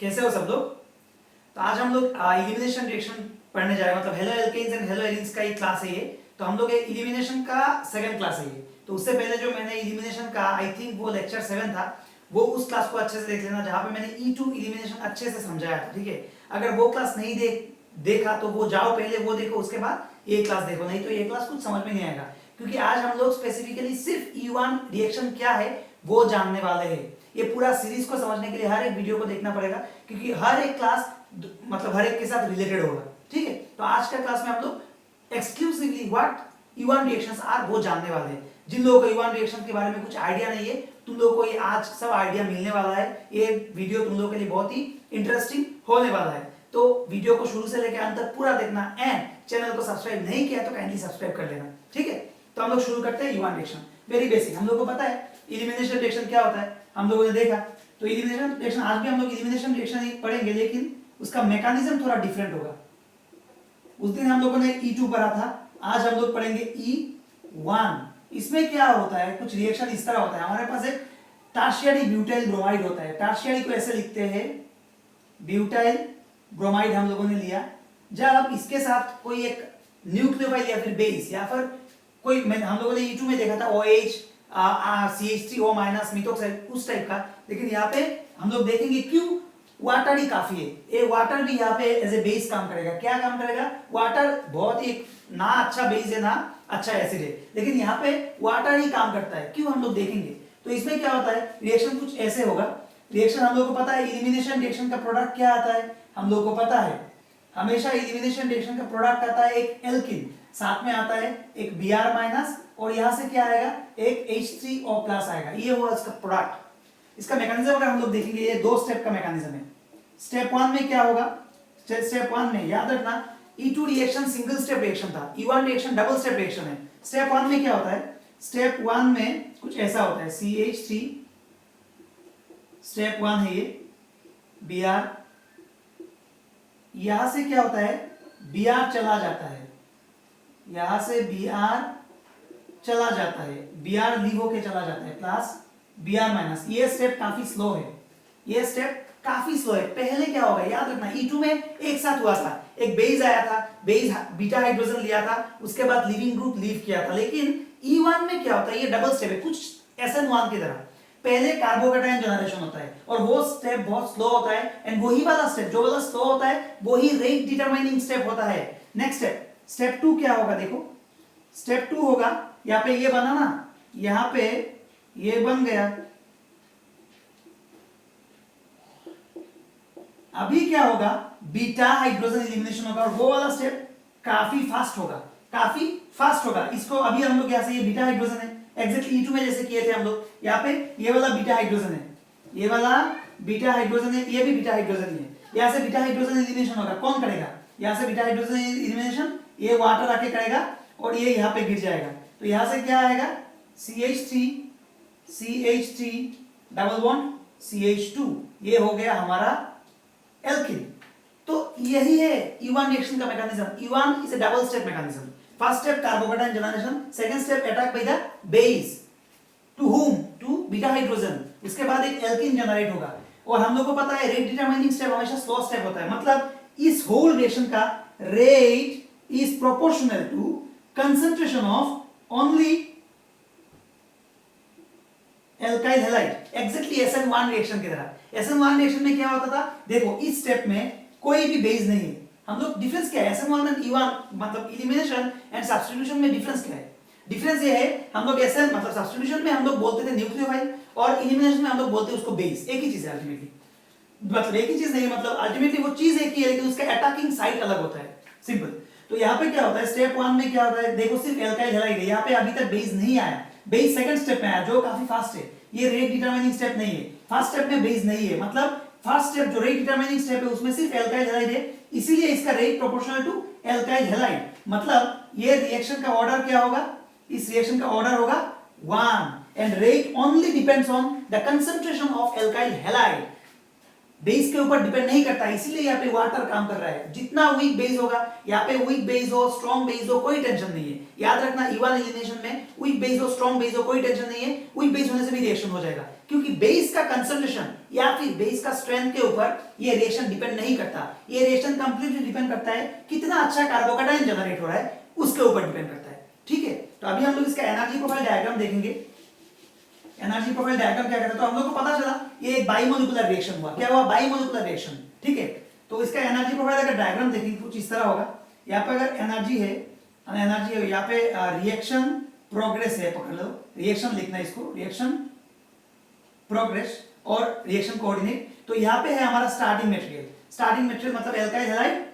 कैसे हो सब लोग। तो आज हम लोग इलिमिनेशन रिएक्शन पढ़ने जा रहे हैं, मतलब haloalkanes and haloarenes का ही क्लास है ये। तो हम लोग इलिमिनेशन का सेकंड क्लास है ये। तो उससे पहले जो मैंने इलिमिनेशन का आई थिंक वो लेक्चर 7 था, वो उस क्लास को अच्छे से देख लेना जहाँ पे मैंने E2 इलिमिनेशन अच्छे से समझाया था, ठीक है। अगर वो क्लास नहीं देखा तो वो जाओ पहले वो देखो, उसके बाद ये क्लास देखो, नहीं तो ये क्लास कुछ समझ में नहीं आएगा। क्योंकि आज हम लोग स्पेसिफिकली सिर्फ E1 रिएक्शन क्या है वो जानने वाले हैं। ये पूरा सीरीज को समझने के लिए हर एक वीडियो को देखना पड़ेगा, क्योंकि हर एक क्लास मतलब हर एक के साथ रिलेटेड होगा, ठीक है। तो आज का क्लास में हम लोग exclusively what E1 reactions are वो जानने वाले हैं। जिन लोगों को E1 रिएक्शन के बारे में कुछ आइडिया नहीं है, तुम लोगों को ये आज सब आइडिया मिलने वाला है। ये वीडियो तुम लोगों के लिए बहुत ही इंटरेस्टिंग होने वाला है। तो वीडियो को शुरू से लेकर अंत तक पूरा देखना एंड चैनल को सब्सक्राइब नहीं किया तो काइंडली सब्सक्राइब कर लेना, ठीक है। तो हम लोग शुरू करते हैं E1 रिएक्शन। वेरी बेसिक, हम लोग को पता है इलिमिनेशन रिएक्शन क्या होता है, हम लोगों ने देखा। तो इलिमिनेशन रिएक्शन आज भी हम लोग इलिमिनेशन रिएक्शन ही पढ़ेंगे, लेकिन उसका मैकेनिज्म थोड़ा डिफरेंट होगा। उस दिन हम लोगों ने E2 पढ़ा था, आज हम लोग पढ़ेंगे E1। इसमें क्या होता है, कुछ रिएक्शन इस तरह होता है। हमारे पास एक टर्शियरी ब्यूटाइल ब्रोमाइड होता है। टर्शियरी को ऐसे लिखते हैं, ब्यूटाइल ब्रोमाइड हम लोगों ने लिया। जब इसके साथ कोई एक न्यूक्लियोफाइल या फिर बेस या फिर कोई हम लोगों ने E2 में देखा था OH CH3O माइनस मिथोक्साइड उस टाइप का, लेकिन यहाँ पे हम लोग देखेंगे क्यों वाटर ही काफी है। ये वाटर भी यहाँ पे एज ए बेस काम करेगा। क्या काम करेगा? वाटर बहुत ही ना अच्छा बेस है ना अच्छा एसिड है, लेकिन यहाँ पे वाटर ही काम करता है। क्यों, हम लोग देखेंगे। तो इसमें क्या होता है, रिएक्शन कुछ ऐसे होगा। रिएक्शन हम लोग को पता है, इलिमिनेशन रिएक्शन का प्रोडक्ट क्या आता है हम लोग को पता है। हमेशा इलिमिनेशन रिएक्शन का प्रोडक्ट आता है एक एल्किन, साथ में आता है एक Br माइनस, और यहां से क्या आएगा, एक H3O प्लस आएगा। ये हुआ इसका प्रोडक्ट। इसका मैकेनिज्म अगर हम लोग देखेंगे, ये दो स्टेप का मैकेनिज्म है। स्टेप 1 में क्या होगा, स्टेप 1 में याद रखना E2 reaction single step reaction था, E1 reaction double step reaction है। स्टेप 1 में क्या होता है, स्टेप 1 में कुछ ऐसा होता है, CH3 स्टेप 1 है ये, Br, यहां से क्या होता है, Br चला जाता है, यहां से Br चला जाता है, Br लीव होके चला जाता है, प्लस Br माइनस। ये स्टेप काफी स्लो है, ये स्टेप काफी स्लो है। पहले क्या होगा याद रखना, E2 में एक साथ हुआ था, एक बेस आया था, बेस बीटा हाइड्रोजन लिया था, उसके बाद लिविंग ग्रुप लीव किया था। लेकिन E1 में क्या होता है, ये डबल स्टेप है, कुछ SN1 की तरह। पहले कार्बोकैटायन जनरेशन होता है और वो स्टेप बहुत स्लो होता है, एंड वही वाला स्टेप जो वाला स्लो होता है वही रेट डिटरमाइनिंग स्टेप होता है। नेक्स्ट स्टेप, स्टेप 2 क्या होगा, देखो स्टेप 2 होगा, यहाँ पे ये बना ना, यहाँ पे ये बन गया। अभी क्या होगा, बीटा हाइड्रोजन एलिमिनेशन होगा, और वो वाला स्टेप काफी फास्ट होगा, काफी फास्ट होगा। इसको अभी हम लोग यहाँ से, ये बीटा हाइड्रोजन है, एग्जैक्टली E2 में जैसे किए थे हम लोग, यहाँ पे ये वाला बीटा हाइड्रोजन है, ये वाला बीटा हाइड्रोजन है, ये भी बीटा हाइड्रोजन ही है। यहाँ से बीटा हाइड्रोजन एलिमिनेशन होगा, कौन करेगा, यहाँ से बीटा हाइड्रोजन एलिमिनेशन, ये वाटर आके करेगा और ये यहाँ पे गिर जाएगा। तो यहाँ से क्या आएगा, CH3 डबल बॉन्ड CH2, ये हो गया हमारा एल्किन। तो यही है E1 रिएक्शन का mechanism. E1 is a double step mechanism. First step carbocation generation, second step attack by the base to whom, to beta hydrogen. उसके बाद एक एल्किन जनरेट होगा, और हम लोग को पता है रेट डिटरमाइनिंग स्टेप हमेशा स्लो स्टेप होता है। मतलब इस होल रिएक्शन का rate is proportional to concentration of only alkyl halide, exactly SN1 reaction की तरह। SN1 रिएक्शन में क्या होता था, देखो इस स्टेप में कोई भी बेस नहीं है। हम लोग डिफरेंस क्या है, SN1 एंड E1 मतलब इलिमिनेशन एंड सब्स्टिट्यूशन में डिफरेंस क्या है, डिफरेंस ये है, हम लोग SN मतलब सब्स्टिट्यूशन में हम लोग बोलते थे न्यूक्लियोफाइल, और इलिमिनेशन में हम लोग बोलते हैं उसको बेस। एक ही चीज है अल्टीमेटली, मतलब एक ही चीज नहीं, मतलब अल्टीमेटली वो चीज एक ही है, लेकिन उसका अटैकिंग साइट अलग होता है, सिंपल। तो यहाँ पे क्या होता है, स्टेप 1 में क्या होता है, देखो सिर्फ एल्काइल हैलाइड है, यहाँ पे अभी तक बेस नहीं आया, बेस सेकंड स्टेप में आया जो काफी फास्ट है। ये रेट डिटरमाइनिंग स्टेप नहीं है, फर्स्ट स्टेप में बेस नहीं है, मतलब फर्स्ट स्टेप जो रेट डिटरमाइनिंग स्टेप है उसमें सिर्फ एल्काइल हैलाइड है, इसीलिए इसका rate proportional to alkyl halide. मतलब ये रिएक्शन का ऑर्डर क्या होगा, इस रिएक्शन का ऑर्डर होगा 1, and rate only depends on the concentration of alkyl halide. Base के ऊपर डिपेंड नहीं करता, इसीलिए यहाँ पे वाटर काम कर रहा है। जितना वीक बेस होगा, यहाँ पे वीक बेस हो स्ट्रॉन्ग बेस हो कोई टेंशन नहीं है। याद रखना इवन एलिमिनेशन में वीक बेस हो स्ट्रॉन्ग बेस हो कोई टेंशन नहीं है, वीक बेस होने से भी रिएक्शन हो जाएगा, क्योंकि बेस का कंसंट्रेशन या फिर बेस का स्ट्रेंथ के ऊपर ये रिएक्शन डिपेंड नहीं करता। ये रिएक्शन कंप्लीटली डिपेंड करता है कितना अच्छा कार्बोकैटायन जनरेट हो रहा है उसके ऊपर डिपेंड करता है। ठीक है, तो अभी हम लोग इसका एनर्जी प्रोफाइल डायग्राम देखेंगे। एनर्जी प्रोफाइल डायग्राम क्या कहता है, तो हम लोग को पता चला ये एक बाइमोलिकुलर रिएक्शन हुआ। क्या हुआ? बाइमोलिकुलर रिएक्शन। ठीक है, तो इसका एनर्जी प्रोफाइल अगर डायग्राम देखेंगे कुछ इस तरह होगा। यहाँ पे अगर एनर्जी है, यहाँ पे रिएक्शन प्रोग्रेस है, पकड़ लो, रिएक्शन लिखना है इसको, रिएक्शन प्रोग्रेस और रिएक्शन कोऑर्डिनेट। तो यहाँ पे है हमारा स्टार्टिंग मटेरियल। स्टार्टिंग मटेरियल मतलब एल्काइल हैलाइड,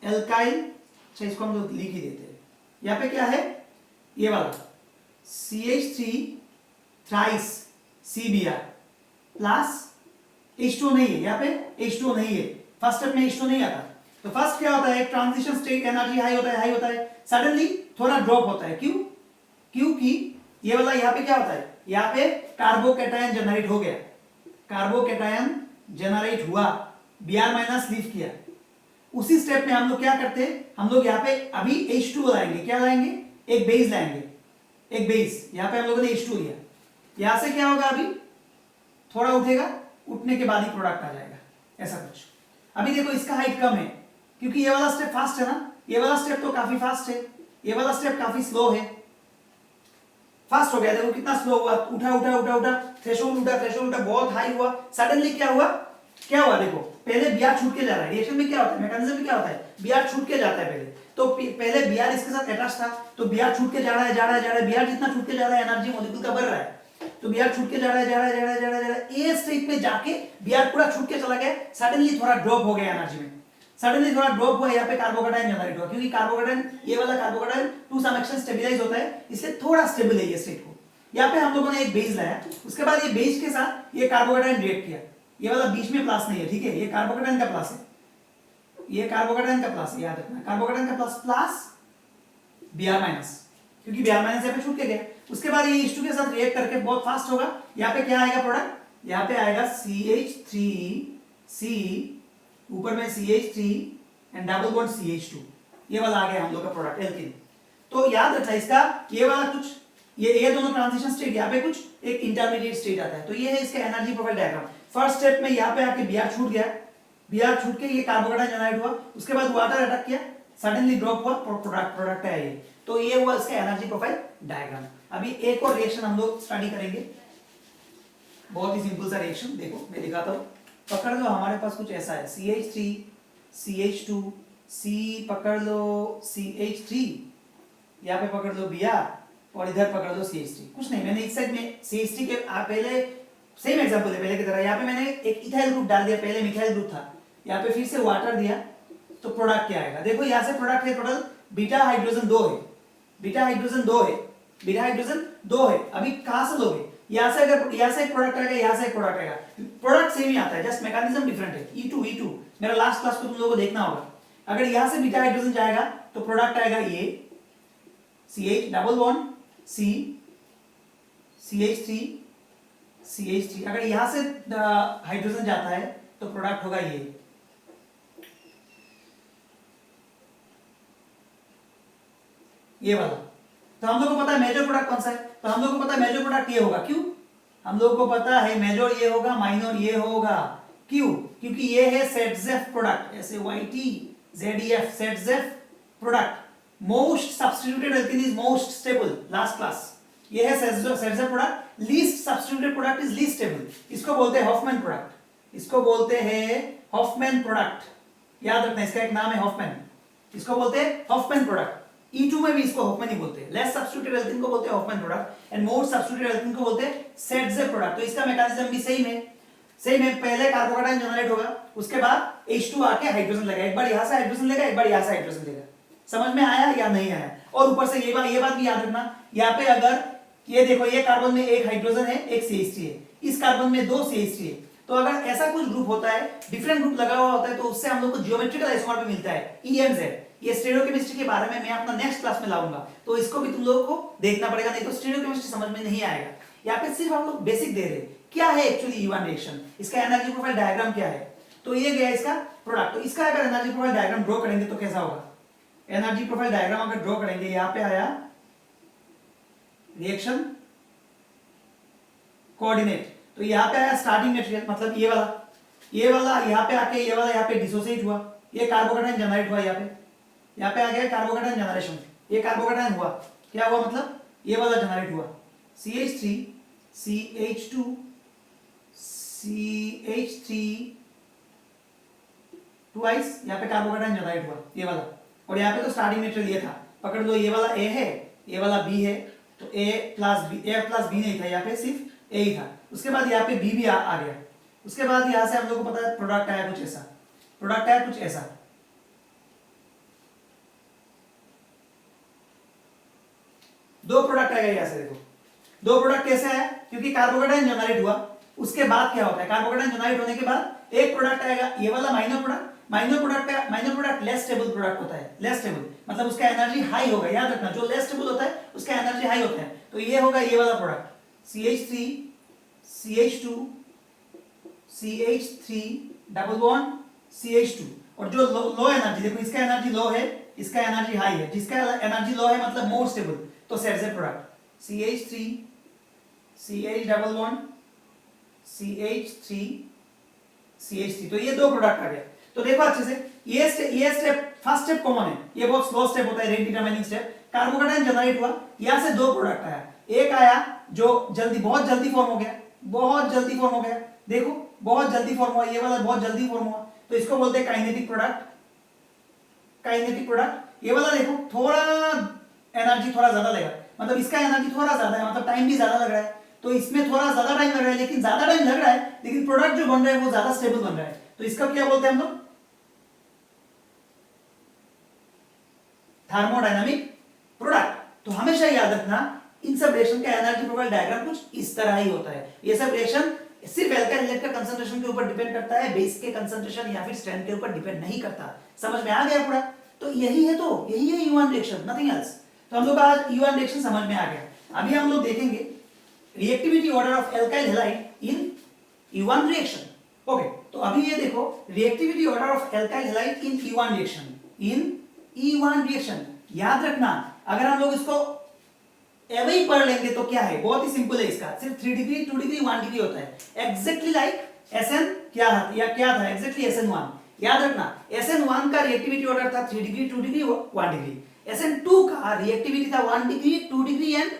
एल्काइल, अच्छा इसको हम लोग लिख ही देते हैं। यहाँ पे क्या है, ये वाला CH3 thrice CBr plus H2 नहीं है, यहाँ पे H2 नहीं है, फर्स्ट स्टेप में H2 नहीं आता। तो फर्स्ट क्या होता है, ट्रांजिशन स्टेट एनर्जी हाई होता है, सडनली थोड़ा ड्रॉप होता है। क्यों? क्योंकि ये वाला यहाँ पे क्या होता है, यहाँ पे कार्बोकैटायन जनरेट हो गया, कार्बोकैटायन जनरेट हुआ, Br माइनस लीव किया। उसी स्टेप में हम लोग क्या करते हैं, हम लोग यहाँ पे अभी H2 लाएंगे। क्या लाएंगे? एक बेस लाएंगे, एक बेस। यहाँ पे हम लोगों ने H2 लिया, यहां से क्या होगा, अभी थोड़ा उठेगा, उठने के बाद ही प्रोडक्ट आ जाएगा, ऐसा कुछ। अभी देखो इसका हाइट कम है क्योंकि ये वाला स्टेप फास्ट है ना, ये वाला स्टेप तो काफी फास्ट है, ये वाला स्टेप काफी स्लो है। फास्ट हो गया, देखो कितना स्लो हुआ, उठा, थ्रेशोल्ड उठा, बहुत हाई हुआ, सडनली क्या हुआ, देखो पहले Br छूट के जा रहा है। रिएक्शन में क्या होता है, मैकेनिज्म में क्या होता है, Br छूट के जाता है पहले। तो पहले Br इसके साथ अटैच था, तो Br छूट के जा रहा है, Br जितना छूट के जा रहा है एनर्जी मॉलिक्यूल का बढ़ रहा है। तो Br छूट के जा रहा है, ए स्टेट पे जाके Br पूरा छूट के चला गया, सडनली थोड़ा ड्रॉप हो गया एनर्जी में, सडनली थोड़ा ड्रॉप हुआ, यहाँ पे कार्बोकैटायन जनरेट हुआ, क्योंकि कार्बोकैटायन, ये वाला carbocation to some extent stabilize होता है, इसलिए थोड़ा स्टेबल है ये स्टेट को। यहाँ पे हम लोगों ने एक बेस लाया, उसके बाद ये बेस के साथ ये कार्बोकैटायन रिएक्ट किया। ये वाला बीच में प्लस नहीं है, ठीक है, ये कार्बोकैटायन का प्लस है, ये कार्बोकैटायन का प्लस है, याद रखना, कार्बोकैटायन का प्लस Br माइनस, क्योंकि Br माइनस यहाँ पे छूट के गया। उसके बाद ये H2 के साथ रिएक्ट करके बहुत फास्ट होगा, यहाँ पे क्या आएगा प्रोडक्ट, यहाँ पे आएगा CH3C, ऊपर में CH3 and double bond CH2, ये वाला आ गया हम लोग का प्रोडक्ट एल्कीन। तो याद रखना इसका, ये वाला कुछ, ये दोनों ट्रांजिशन स्टेट, यहाँ पे कुछ एक इंटरमीडिएट स्टेट आता है। तो ये है इसका energy profile diagram. First step में यहाँ पे आके Br छूट गया, Br छूट के ये कार्बोकैटायन जनरेट हुआ, उसके बाद वाटर अटैक किया, सडनली ड्रॉप हुआ, प्रोडक्ट है ये। तो ये हुआ इसका एनर्जी प्रोफाइल डायग्राम। अभी एक और रिएक्शन हम लोग स्टडी करेंगे, बहुत ही सिंपल सा रिएक्शन, देखो मैं दिखाता हूं। पकड़ लो, हमारे पास कुछ ऐसा है, CH3 CH2 C, पकड़ लो CH3, यहाँ पे पकड़ लो Br और इधर पकड़ लो CH3। कुछ नहीं, मैंने इस साइड में CH3 के पहले सेम एग्जांपल है पहले की तरह, यहाँ पे मैंने एक इथाइल ग्रुप डाल दिया, पहले मिथाइल ग्रुप था, यहाँ पे फिर से वाटर दिया, तो प्रोडक्ट क्या आएगा, देखो यहाँ से प्रोडक्ट है टोटल बीटा हाइड्रोजन 2 है, बीटा हाइड्रोजन 2 है। अभी कहां से लोगे, यहाँ से, अगर यहाँ से एक प्रोडक्ट आएगा, यहाँ से एक प्रोडक्ट आएगा, प्रोडक्ट सेम ही आता है, जस्ट मैकेनिज्म डिफरेंट है। E2 मेरा लास्ट क्लास को तुम लोगों को देखना होगा। अगर यहाँ से बीटा हाइड्रोजन जाएगा तो प्रोडक्ट आएगा ये CH double bond C, CH3, अगर यहाँ से हाइड्रोजन जाता है तो प्रोडक्ट होगा ये वाला। तो हम लोग को पता है मेजर प्रोडक्ट कौन सा है, तो हम लोग को पता है मेजर प्रोडक्ट ये होगा। क्यों? हम लोग को पता है मेजर ये होगा, माइनर ये होगा। क्यों? क्योंकि ये है सेटजेफ product, SAYTZEF सेटजेफ product. Most substituted alkene is most stable, last class. ये है सेटजेफ product, least substituted product is least stable. इसको बोलते हैं हॉफमैन प्रोडक्ट, इसको बोलते हैं हॉफमैन प्रोडक्ट। याद रखना, इसका एक नाम है हॉफमैन, इसको बोलते हैं हॉफमैन प्रोडक्ट। E2 में भी इसको हॉफमैन ही बोलते हैं। लेस सब्स्टिट्यूटेड एल्कीन को बोलते हैं Hofmann product and more substituted alkene को बोलते हैं सेटजेफ प्रोडक्ट। तो इसका मैकेनिज्म भी सेम है, पहले कार्बोकैटायन जनरेट होगा, उसके बाद H2 आके हाइड्रोजन लेगा, एक बार यहां से हाइड्रोजन लेगा, एक बार यहां से हाइड्रोजन लेगा। समझ में आया या नहीं आया? और ऊपर से ये बात भी याद रखना, यहाँ पे अगर ये देखो, ये कार्बन में एक हाइड्रोजन है, एक CH3 है, इस कार्बन में 2 CH3 है। तो अगर ऐसा कुछ ग्रुप होता है, डिफरेंट ग्रुप लगा हुआ होता है, तो उससे हम लोग को जियोमेट्रिकल आइसोमर भी मिलता है, EMZ। ये स्टीरियोकेमिस्ट्री के बारे में मैं अपना नेक्स्ट क्लास में लाऊंगा, तो इसको भी तुम लोगों को देखना पड़ेगा, नहीं तो स्टीरियोकेमिस्ट्री समझ में नहीं आएगा। यहाँ पे सिर्फ हम लोग बेसिक दे रहे हैं, क्या है एक्चुअली E1 रिएक्शन, इसका एनर्जी प्रोफाइल डायग्राम क्या है। तो ये गया इसका प्रोडक्ट। तो इसका अगर एनर्जी प्रोफाइल डायग्राम ड्रॉ करेंगे तो कैसा होगा? एनर्जी प्रोफाइल डायग्राम अगर ड्रॉ करेंगे, यहां पे आया रिएक्शन कोऑर्डिनेट, तो यहां पे आया स्टार्टिंग मटेरियल, मतलब ये वाला यहां पे आके ये वाला यहां पे डिसोसिएट हुआ, ये कार्बोकेटायन जनरेट हुआ, यहां पे आ गया कार्बोकेटायन जनरेशन, ये कार्बोकेटायन हुआ, क्या हुआ मतलब ये वाला जनरेट हुआ CH3 CH2 CH3 ट्वाइस, यहाँ पे कार्बोकेटायन जनरेट हुआ ये वाला, और यहाँ पे तो स्टार्टिंग मटेरियल ये था, पकड़ लो ये वाला A है, ये वाला B है, तो A प्लस B नहीं था, यहाँ पे सिर्फ A ही था। उसके बाद यहाँ पे B भी आ गया। उसके बाद यहाँ से हम लोग को पता है प्रोडक्ट आया कुछ ऐसा, प्रोडक्ट आया कुछ ऐसा, दो प्रोडक्ट आएगा यहाँ से, देखो दो प्रोडक्ट कैसे आया, क्योंकि कार्बोकेटायन जनरेट हुआ, उसके बाद क्या होता है कार्बोकेटायन जनरेट होने के बाद एक प्रोडक्ट आएगा, ये वाला minor product less stable product होता है, लेस स्टेबल मतलब उसका एनर्जी हाई होगा, याद रखना जो लेस स्टेबल होता है उसका एनर्जी हाई होता है, तो ये होगा ये वाला product CH3 CH2 CH3 double bond CH2, और जो लो एनर्जी, देखो इसका एनर्जी लो है, इसका एनर्जी हाई है, जिसका एनर्जी लो है मतलब मोर स्टेबल, तो set product CH3 CH double bond CH3 CH3, तो ये दो प्रोडक्ट आ गए। तो देखो अच्छे से, ये स्टेप फर्स्ट स्टेप कॉमन है, ये बहुत स्लो स्टेप होता है, rate determining step. Carbocation generate हुआ, यहां से दो प्रोडक्ट आया, एक आया जो बहुत जल्दी फॉर्म हो गया, बहुत जल्दी फॉर्म हो गया, देखो बहुत जल्दी फॉर्म हुआ, ये वाला बहुत जल्दी फॉर्म हुआ, तो इसको बोलते हैं काइनेटिक प्रोडक्ट, काइनेटिक प्रोडक्ट। ये वाला देखो थोड़ा एनर्जी थोड़ा ज्यादा लेगा, मतलब इसका एनर्जी थोड़ा ज्यादा है, मतलब टाइम भी ज्यादा लग रहा है, तो इसमें थोड़ा ज्यादा टाइम लग रहा है, लेकिन ज्यादा टाइम लग रहा है लेकिन प्रोडक्ट जो बन रहा है वो ज्यादा स्टेबल बन रहा है, तो इसका क्या बोलते हैं हम लोग थर्मोडायनामिक प्रोडक्ट। तो हमेशा याद रखना इन सब रिएक्शन का एनर्जी प्रोफाइल डायग्राम कुछ इस तरह ही होता है। ये सब रिएक्शन सिर्फ एल्काइल एलिमेंट का कंसंट्रेशन के ऊपर डिपेंड करता है, बेस के कंसंट्रेशन या फिर स्ट्रेंथ के ऊपर डिपेंड नहीं करता। समझ में आ गया पूरा? तो यही है, तो यही है U1 रिएक्शन, नथिंग एल्स। तो हम लोग का आज U1 रिएक्शन समझ में आ गया। अभी हम लोग देखेंगे reactivity order of alkyl halide in U1 reaction. Okay, तो अभी ये देखो reactivity order of alkyl halide in E1 reaction, in E1 reaction. याद रखना, अगर हम लोग इसको ऐवे ही पढ़ लेंगे तो क्या है, बहुत ही सिंपल है, इसका सिर्फ 3 डिग्री 2 डिग्री 1 डिग्री होता है, एग्जैक्टली लाइक SN क्या था एग्जैक्टली SN1। याद रखना SN1 का रिएक्टिविटी ऑर्डर था 3 डिग्री 2 डिग्री 1 डिग्री, SN2 का रिएक्टिविटी था 1 degree 2 degree and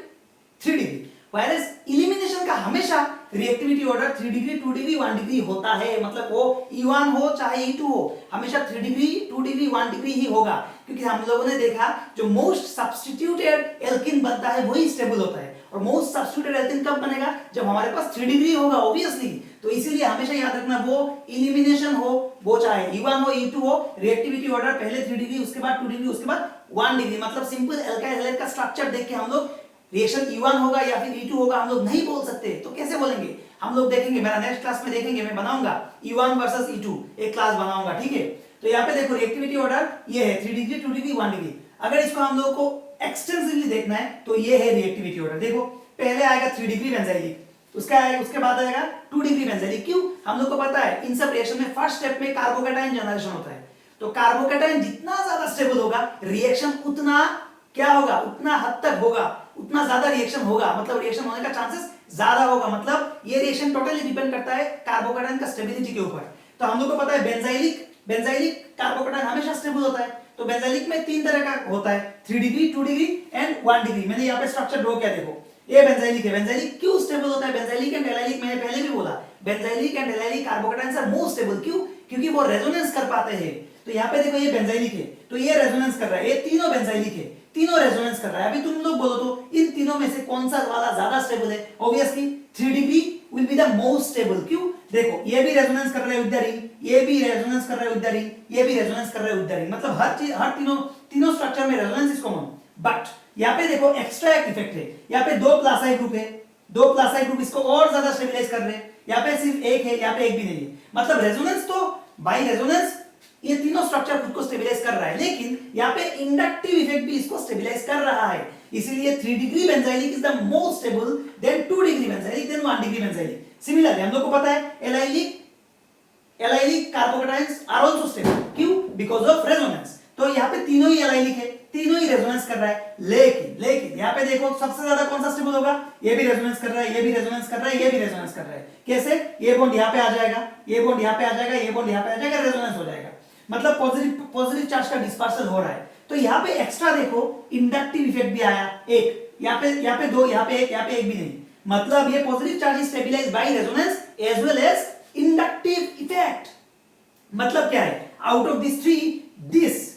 3 degree. Virus elimination का हमेशा reactivity order 3 degree 2 degree 1 degree होता है, मतलब वो E1 हो चाहे E2 हो, हमेशा 3 डिग्री 2 डिग्री 1 डिग्री ही होगा, क्योंकि हम लोगों ने देखा जो मोस्ट सब्स्टिट्यूटेड एल्किन बनता है वही स्टेबल होता है, और मोस्ट सब्स्टिट्यूटेड एल्किन कब बनेगा, जब हमारे पास 3 डिग्री होगा ऑब्वियसली। तो इसीलिए हमेशा याद रखना वो इलिमिनेशन हो, वो चाहे E1 हो E2 हो, रिएक्टिविटी ऑर्डर पहले 3 डिग्री उसके बाद 2 डिग्री उसके बाद 1 डिग्री, मतलब सिंपल एल्काइल हैलाइड का स्ट्रक्चर देख के हम लोग रिएक्शन E1 होगा या फिर E2 होगा हम लोग नहीं बोल सकते। तो कैसे बोलेंगे, हम लोग देखेंगे, मेरा नेक्स्ट क्लास में देखेंगे, मैं बनाऊंगा E1 वर्सेस E2 एक क्लास बनाऊंगा, ठीक है। तो यहाँ पे देखो रिएक्टिविटी ऑर्डर ये है 3 डिग्री 2 डिग्री 1 डिग्री। अगर इसको हम लोग को एक्सटेंसिवली देखना है तो ये है रिएक्टिविटी ऑर्डर। देखो पहले आएगा 3 डिग्री बेंजाइलिक, उसके बाद आएगा 2 डिग्री बेंजाइलिक। क्यों, हम लोग को पता है इन सब रिएक्शन में फर्स्ट स्टेप में कार्बोकेटायन जनरेशन होता है, तो कार्बोकेटायन जितना ज्यादा स्टेबल होगा रिएक्शन उतना क्या होगा, उतना हद तक होगा, उतना ज्यादा रिएक्शन होगा, मतलब रिएक्शन होने का चांसेस ज्यादा होगा, मतलब ये रिएक्शन टोटली डिपेंड करता है कार्बोकेटायन का स्टेबिलिटी के ऊपर। तो हम लोग को पता है बेंजाइलिक कार्बोकेटायन हमेशा स्टेबल होता है, तो बेंजाइलिक में 3 तरह का होता है, 3 डिग्री 2 डिग्री एंड 1 डिग्री। मैंने यहाँ पे स्ट्रक्चर ड्रॉ किया, देखो ये बेंजाइलिक है। बेंजाइलिक क्यों स्टेबल होता है, बेंजाइलिक एंड एलाइलिक, मैंने पहले भी बोला benzylic and allylic carbocation are more stable. क्यों, क्योंकि वो रेजोनेंस कर पाते हैं। तो यहाँ पे देखो ये बेंजाइलिक है, तो ये रेजोनेंस कर रहा है, ये तीनों बेंजाइलिक है, तीनों रेजोनेंस कर रहा है। अभी तुम लोग बोलो तो इन तीनों में से कौन सा वाला ज्यादा स्टेबल है, obviously 3 degree will be the most stable. क्यों, देखो ये भी रेजोनेंस कर रहे हैं विद द रिंग, ये भी रेजोनेंस कर रहे हैं विद द रिंग, ये भी रेजोनेंस कर रहे हैं विद द रिंग, मतलब हर तीनों स्ट्रक्चर में रेजोनेंस इज कॉमन। बट यहाँ पे देखो एक्स्ट्रा एक इफेक्ट है, यहाँ पे 2 प्लासाई ग्रुप है, 2 प्लासाई ग्रुप इसको और ज्यादा स्टेबलाइज कर रहे हैं, यहाँ पे सिर्फ एक है, यहाँ पे एक भी नहीं है, मतलब रेजोनेंस तो बाय रेजोनेंस ये तीनों स्ट्रक्चर खुद को स्टेबलाइज कर रहा है, लेकिन यहाँ पे इंडक्टिव इफेक्ट भी इसको स्टेबलाइज कर रहा है। इसीलिए 3 degree benzylic is the most stable then 2 degree benzylic then 1 degree benzylic. Similarly हम लोग को पता है allylic carbocations are also stable. क्यों? Because of resonance. तो यहाँ पे तीनों ही एलाइलिक है, तीनों ही रेजोनेंस कर रहा है, लेकिन यहाँ पे देखो सबसे ज्यादा कौन सा स्टेबल होगा? ये भी रेजोनेंस कर रहा है, ये भी रेजोनेंस कर रहा है, ये भी रेजोनेंस कर रहा है। कैसे? ये बॉन्ड यहाँ पे आ जाएगा, ये बॉन्ड यहाँ पे आ जाएगा, ये बॉन्ड यहाँ पे आ जाएगा, रेजोनेंस हो जाएगा। मतलब पॉजिटिव चार्ज का डिस्पर्सल हो रहा है। तो यहाँ पे एक्स्ट्रा देखो इंडक्टिव इफेक्ट भी आया, एक यहाँ पे दो, यहाँ पे एक भी नहीं। मतलब ये positive charge is stabilized by resonance as well as inductive effect. मतलब क्या है? Out of this three this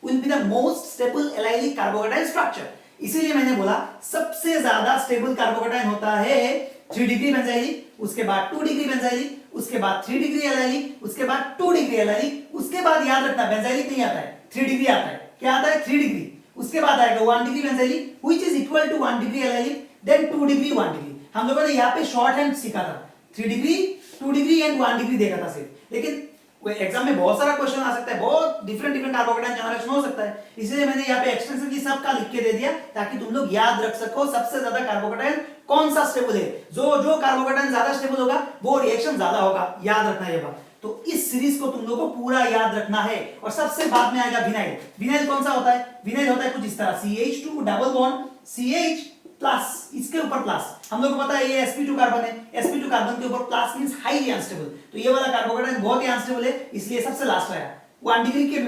will be the most stable allylic carbocation structure। इसीलिए मैंने बोला सबसे ज्यादा स्टेबल कार्बोकेटायन होता है 3 डिग्री बेंजाइलिक, उसके बाद 2 डिग्री बेंजाइलिक, उसके बाद 3 डिग्री एलाइलिक, उसके बाद 2 डिग्री एलाइलिक, उसके बाद याद रखना बेंजाइलिक नहीं आता है, 3 डिग्री आता है। क्या आता है? 3 डिग्री। उसके बाद आएगा 1 degree benzylic which is equal to 1 degree allylic, then 2 degree 1 degree. हम लोगों ने यहाँ पे शॉर्ट हैंड सीखा था, 3 डिग्री 2 डिग्री एंड 1 डिग्री देखा था सिर्फ। लेकिन एग्जाम में बहुत सारा क्वेश्चन आ सकता है, बहुत डिफरेंट कार्बोकेटायन जनरेशन हो सकता है, इसलिए मैंने यहाँ पे एक्सटेंसिवली सबका लिख के दे दिया ताकि तुम लोग याद रख सको सबसे ज्यादा कार्बोकेटायन कौन सा स्टेबल है। जो कार्बोकेटायन ज्यादा स्टेबल होगा वो रिएक्शन ज्यादा होगा, याद रखना ये बात। तो इस सीरीज को तुम लोगों को पूरा याद रखना है। और सबसे बाद में आएगा विनाइल। विनाइल कौन सा होता है? विनाइल होता है कुछ इस तरह, CH2 double bond CH plus, इसके ऊपर प्लस। हम लोग को पता है ये sp2 कार्बन है, sp2 कार्बन के ऊपर प्लस मींस हाईली अनस्टेबल। तो ये वाला कार्बोकेटायन बहुत ही अनस्टेबल है, इसलिए सबसे लास्ट आया। 1 डिग्री के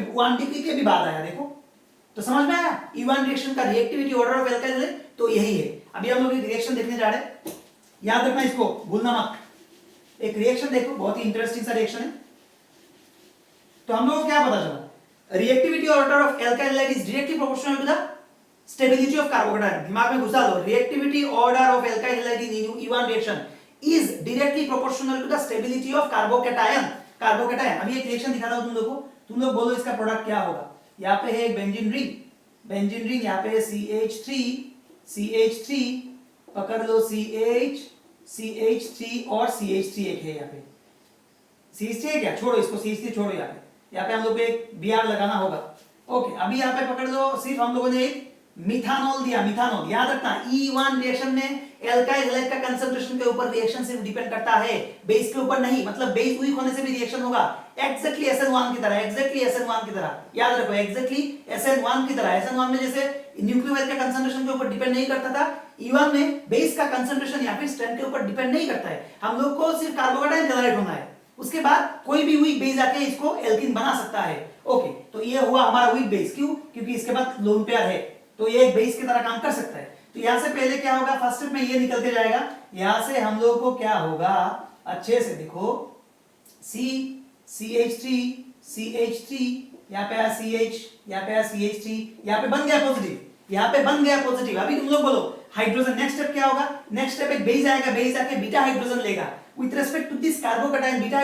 भी बाद आया। देखो तो समझ में आया? E1 रिएक्शन का रिएक्टिविटी ऑर्डर ऑफ एल्काइल है तो यही है। अभी हम लोग एक रिएक्शन देखने जा रहे हैं, याद रखना इसको, भूलना मत। एक रिएक्शन देखो, बहुत ही इंटरेस्टिंग सा रिएक्शन है। तो हम लोग को क्या पता चला? Reactivity order of alkyl is directly proportional to the stability of carbocation. दिमाग में घुसा लो, reactivity order of alkyl halide in E1 reaction is directly proportional to the stability of carbocation. अभी एक रिएक्शन दिखा रहा हूं तुम लोगों को, तुम लोग बोलो इसका प्रोडक्ट क्या होगा। यहाँ पे है एक बेंजीन रिंग, यहाँ पे है CH3, पकड़ लो CH3 और CH3 एक है यहाँ पे। CH3 है क्या? छोड़ो इसको, CH3 छोड़ो। यहाँ पे हम लोग को एक Br लगाना होगा। ओके, अभी यहाँ पे पकड़ लो, सिर्फ हम लोगों ने एक मिथानॉल दिया, मिथानॉल। याद रखना E1 रिएक्शन में एल्काइल हैलाइड का कंसंट्रेशन के ऊपर रिएक्शन सिर्फ डिपेंड करता है, बेस के ऊपर नहीं। मतलब बेस वीक होने से भी रिएक्शन होगा एग्जैक्टली SN1 की तरह, याद रखो एग्जैक्टली SN1 की तरह। SN1 में जैसे न्यूक्लियोफाइल का कंसंट्रेशन के ऊपर डिपेंड नहीं करता था, E1 में बेस का कंसंट्रेशन या फिर स्ट्रेंथ के ऊपर डिपेंड नहीं करता है। हम लोग को सिर्फ कार्बोकेटायन जनरेट होना है, उसके बाद कोई भी वीक बेस आके इसको एल्कीन बना सकता है। ओके, तो ये हुआ हमारा वीक बेस। क्यों? क्योंकि इसके बाद लोन पेयर है, तो ये एक बेस की तरह काम कर सकता है। तो यहां से पहले क्या होगा? फर्स्ट स्टेप में ये निकल के जाएगा। यहां से हम लोग को क्या होगा? अच्छे से देखो, CH3, यहाँ पे आया CH, यहाँ पे आया CH3, यहाँ पे बन गया पॉजिटिव। अभी तुम लोग बोलो हाइड्रोजन, नेक्स्ट स्टेप क्या होगा? नेक्स्ट स्टेप एक बेस आएगा, बेस आके बीटा हाइड्रोजन लेगा with respect to this carbocation. Beta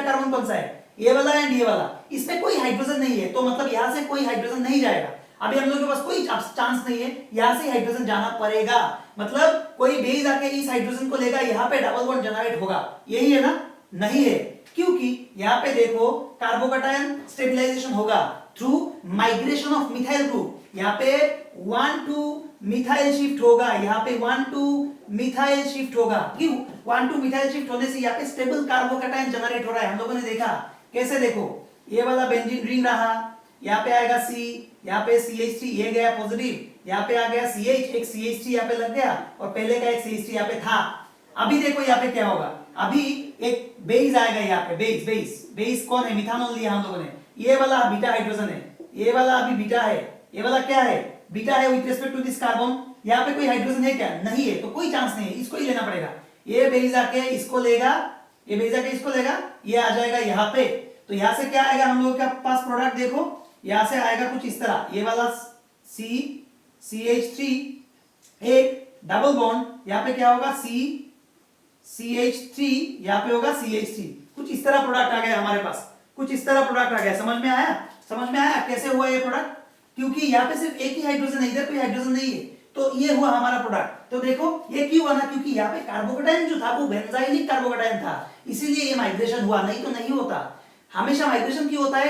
carbon कौन सा है? ये वाला एंड ये वाला। इसमें कोई हाइड्रोजन नहीं है, तो मतलब यहां से कोई हाइड्रोजन नहीं जाएगा। अभी हम लोग के पास कोई चांस नहीं है, यहां से हाइड्रोजन जाना पड़ेगा। मतलब कोई बेस आके इस हाइड्रोजन को लेगा, यहाँ पे डबल बॉन्ड जनरेट होगा। यही है ना? नहीं है, क्योंकि यहाँ पे देखो कार्बोकेटायन स्टेबलाइजेशन होगा through migration of methyl group. यहाँ पे 1,2 मिथाइल शिफ्ट होगा, यहाँ पे 1,2 मिथाइल शिफ्ट होगा। क्यों? 1,2 मिथाइल शिफ्ट होने से यहाँ पे स्टेबल कार्बोकेटायन जनरेट हो रहा है। हम लोगों ने देखा कैसे, देखो ये वाला बेंजीन रिंग रहा, यहाँ पे आएगा C, यहाँ पे CH3, ये गया पॉजिटिव, यहाँ पे आ गया CH, एक CH3 यहाँ पे लग गया और पहले का एक CH3 यहाँ पे था। अभी देखो यहाँ पे क्या होगा? अभी एक बेस आएगा यहाँ पे, बेस कौन है? मिथानॉल लिया हम लोगों ने। ये वाला बीटा हाइड्रोजन है, ये वाला अभी बीटा है, ये वाला क्या है? बीटा है with respect to this carbon. यहाँ पे कोई हाइड्रोजन है क्या? नहीं है, तो कोई चांस नहीं है, इसको ही लेना पड़ेगा। ये बेस आके इसको लेगा, ये बेस आके इसको लेगा, ये आ जाएगा यहाँ पे। तो यहाँ से क्या आएगा हम लोग के पास प्रोडक्ट? देखो यहां से आएगा कुछ इस तरह, ये वाला CH3, एक डबल बॉन्ड, यहाँ पे क्या होगा? CH3, यहाँ पे होगा CH3। कुछ इस तरह प्रोडक्ट आ गया हमारे पास, कुछ इस तरह प्रोडक्ट आ गया। समझ में आया कैसे हुआ ये प्रोडक्ट? क्योंकि यहाँ पे सिर्फ एक ही हाइड्रोजन है, इधर कोई हाइड्रोजन नहीं है, तो ये हुआ हमारा प्रोडक्ट। तो देखो ये क्यों हुआ ना? क्योंकि यहाँ पे कार्बोकेटायन जो था वो बेंजाइलिक कार्बोकेटायन था, इसीलिए ये माइग्रेशन हुआ, नहीं तो नहीं होता। हमेशा माइग्रेशन क्यों होता है?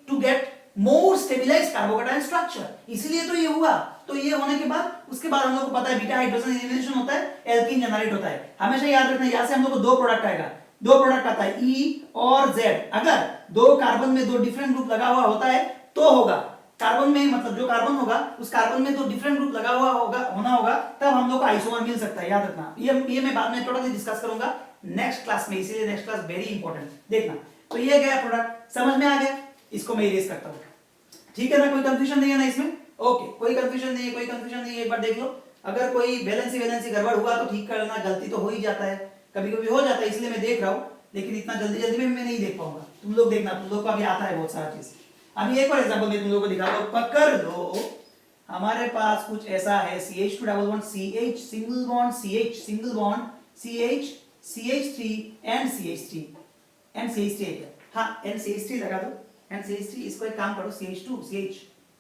To get more stabilized carbocation structure, इसीलिए तो ये हुआ। तो ये होने के बाद उसके बाद हम लोग को पता है बीटा हाइड्रोजन एलिमिनेशन होता है, एल्कीन जनरेट होता है। हमेशा याद रखना, यहां से हम लोग को दो प्रोडक्ट आएगा, दो प्रोडक्ट आता है E और Z। अगर दो कार्बन में दो डिफरेंट ग्रुप लगा हुआ होता है तो होगा, कार्बन में मतलब जो कार्बन होगा उस कार्बन में दो डिफरेंट ग्रुप लगा हुआ होगा तब हम लोग को आइसोमर मिल सकता है, याद रखना। ये मैं बाद में टोटली डिस्कस करूंगा नेक्स्ट क्लास में, इसीलिए नेक्स्ट क्लास वेरी इंपॉर्टेंट देखना। तो ये गया प्रोडक्ट, समझ में आ गया, इसको मैं इरेज करता हूं, ठीक है ना, कोई कंफ्यूजन नहीं है ना इसमें? ओके, कोई कंफ्यूजन नहीं है, कोई कंफ्यूजन नहीं है, एक बार देख लो। अगर कोई वैलेंसी गड़बड़ हुआ तो ठीक कर लेना, गलती तो हो ही जाता है, कभी कभी हो जाता है, इसलिए मैं देख रहा हूं, लेकिन इतना जल्दी जल्दी में मैं नहीं देख पाऊंगा। तुम लोग देखना, तुम लोग को अभी आता है बहुत सारा चीज। अभी एक और एग्जांपल मैं तुम लोगों को दिखाता हूं, पकड़ लो, हमारे पास कुछ ऐसा है CH2 double bond CH single bond CH single bond CH CH3 and CH3 and CH3 है क्या? हाँ NCH3 लगा दो, NCH3। इसको एक काम करो CH2 CH,